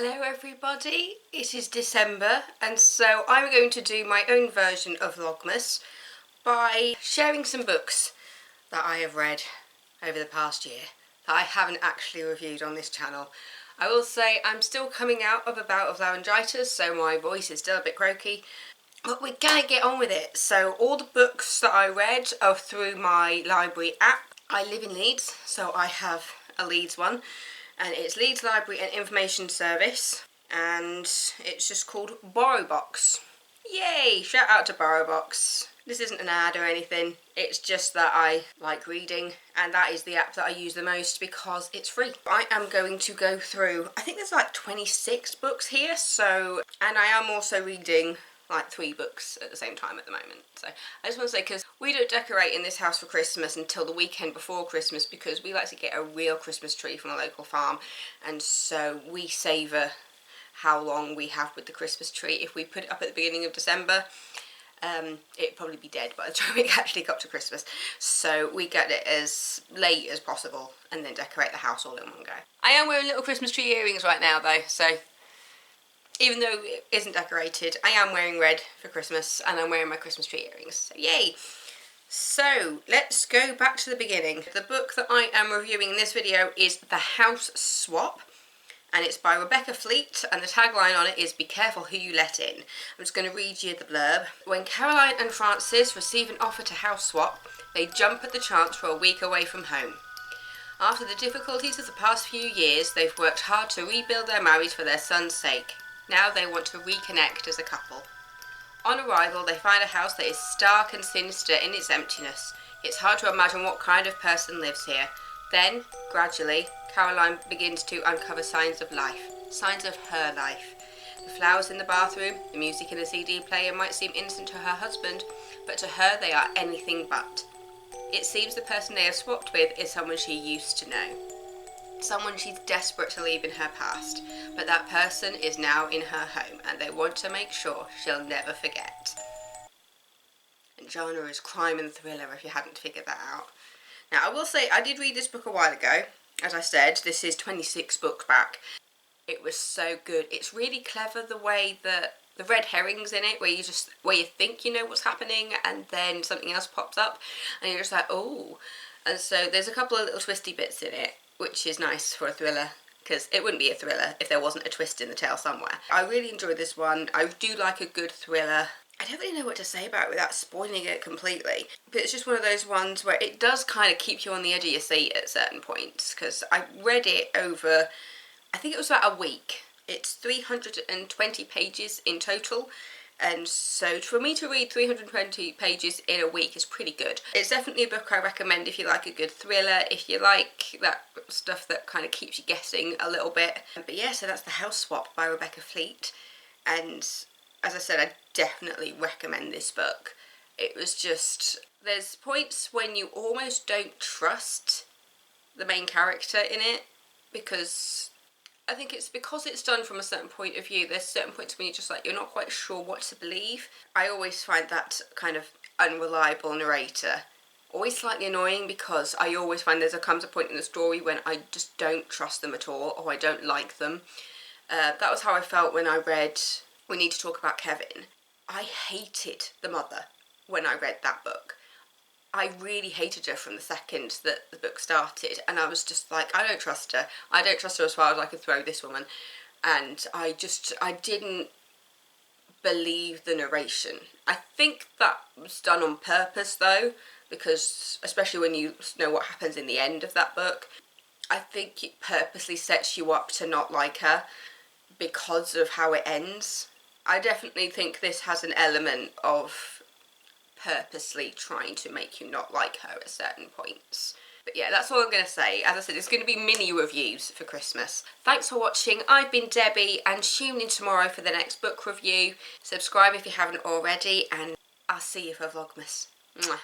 Hello everybody, it is December and so I'm going to do my own version of Vlogmas by sharing some books that I have read over the past year that I haven't actually reviewed on this channel. I will say I'm still coming out of a bout of laryngitis, so my voice is still a bit croaky, but we're gonna get on with it. So all the books that I read are through my library app. I live in Leeds, so I have a Leeds one. And it's Leeds Library and Information Service, and it's just called BorrowBox. Yay! Shout out to BorrowBox. This isn't an ad or anything, it's just that I like reading, and that is the app that I use the most because it's free. I am going to go through, I think there's like 26 books here, and I am also reading like 3 books at the same time at the moment. So I just want to say, because we don't decorate in this house for Christmas until the weekend before Christmas because we like to get a real Christmas tree from a local farm, and so we savour how long we have with the Christmas tree. If we put it up at the beginning of December, it'd probably be dead by the time it actually got to Christmas. So we get it as late as possible and then decorate the house all in one go. I am wearing little Christmas tree earrings right now though, so even though it isn't decorated, I am wearing red for Christmas and I'm wearing my Christmas tree earrings, so yay! So let's go back to the beginning. The book that I am reviewing in this video is The House Swap, and it's by Rebecca Fleet, and the tagline on it is "Be careful who you let in." I'm just going to read you the blurb. When Caroline and Francis receive an offer to house swap, they jump at the chance for a week away from home. After the difficulties of the past few years, they've worked hard to rebuild their marriage for their son's sake. Now they want to reconnect as a couple. On arrival, they find a house that is stark and sinister in its emptiness. It's hard to imagine what kind of person lives here. Then, gradually, Caroline begins to uncover signs of life, signs of her life. The flowers in the bathroom, the music in the CD player might seem innocent to her husband, but to her they are anything but. It seems the person they have swapped with is someone she used to know. Someone she's desperate to leave in her past, but that person is now in her home and they want to make sure she'll never forget. And genre is crime and thriller, if you hadn't figured that out. Now I will say, I did read this book a while ago. As I said, this is 26 books back. It was so good. It's really clever the way that the red herrings in it, where you think you know what's happening and then something else pops up and you're just like, oh. And so there's a couple of little twisty bits in it, which is nice for a thriller, because it wouldn't be a thriller if there wasn't a twist in the tale somewhere. I really enjoyed this one. I do like a good thriller. I don't really know what to say about it without spoiling it completely, but it's just one of those ones where it does kind of keep you on the edge of your seat at certain points, because I read it over, I think it was about a week. It's 320 pages in total, and so for me to read 320 pages in a week is pretty good. It's definitely a book I recommend if you like a good thriller, if you like that stuff that kind of keeps you guessing a little bit. But yeah, so that's The House Swap by Rebecca Fleet, and as I said, I definitely recommend this book. It was just, there's points when you almost don't trust the main character in it, because I think it's because it's done from a certain point of view. There's certain points when you're just like, you're not quite sure what to believe. I always find that kind of unreliable narrator always slightly annoying, because I always find comes a point in the story when I just don't trust them at all, or I don't like them. That was how I felt when I read We Need to Talk About Kevin. I hated the mother when I read that book. I really hated her from the second that the book started, and I was just like, I don't trust her. I don't trust her as far as I could throw this woman. And I didn't believe the narration. I think that was done on purpose though, because especially when you know what happens in the end of that book, I think it purposely sets you up to not like her because of how it ends. I definitely think this has an element of purposely trying to make you not like her at certain points. But yeah, that's all I'm going to say. As I said, it's going to be mini reviews for Christmas. Thanks for watching. I've been Debbie, and tune in tomorrow for the next book review. Subscribe if you haven't already, and I'll see you for Vlogmas. Mwah.